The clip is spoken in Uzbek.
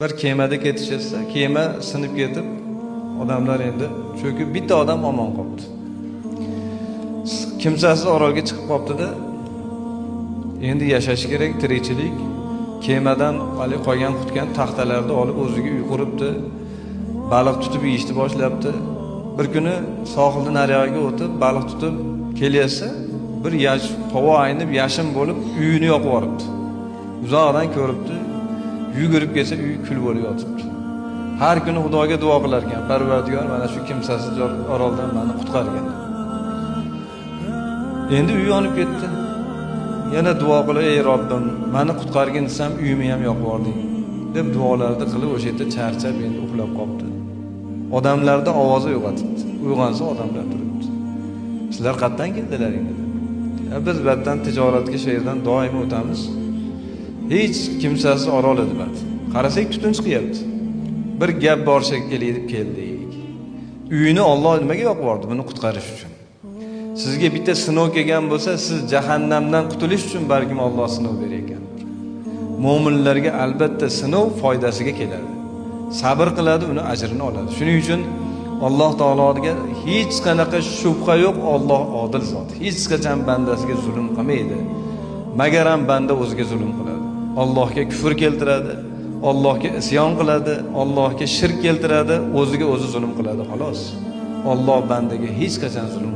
Bir kemada ketishsa, kema sinib ketib, odamlar endi chunki bitta odam omon qoldi. Kimsasiz orolga chiqib qoldi-da. Endi yashash kerak, tirikchilik. Kemadan hali qolgan qutgan taxtalarni olib o'ziga uy quribdi. Baliq tutib yeyishni boshlabdi. Bir kuni sohildan naryoqqa o'tib, baliq tutib kelyapsa, bir havo aynib, yashin bo'lib, uyini yoqib yuboribdi. Uzoqdan ko'ribdi. Yugurib kelsa uy kul bo'lib yotibdi. Har kuni Xudoga duo qilar ekan, Parvardigor, mana shu kimsasiz oroldan meni qutqargin. Endi uy yonib ketdi. Yana duo qilib, ey Robbim, meni qutqargin desam, uyimni ham yoqib yubording, deb duolarni qilib o'sha yerda charchab endi uxlab qoldi. Odamlarda ovozi uyg'otibdi. Uyg'onsa odamlar turibdi. Sizlar qayerdan keldilaring dedi. Biz batdan tijoratga shu yerdan doim o'tamiz. Hech kimsasiz orol edi bat. Qarasak tutun chiqyapti. Bir gap bor shekilli deb keldik. Uyini Alloh nimaga yoqib yubordi? Buni qutqarish uchun. Sizga bitta sinov kelgan bo'lsa, siz jahannamdan qutulish uchun balkim Alloh sinov berar ekandir. Mo'minlarga albatta sinov foydasiga keladi. Sabr qiladi, uni ajrini oladi. Shuning uchun Alloh taologa hech qanaqa shubha yo'q, Alloh odil zot. Hech qachon bandasiga zulm qilmaydi. Magar ham banda o'ziga zulm qiladi. Allohga kufr keltiradi, Allohga isyon qiladi, Allohga shirk keltiradi, o'ziga o'zi zulm qiladi xolos. Alloh bandaga hech qachon zulm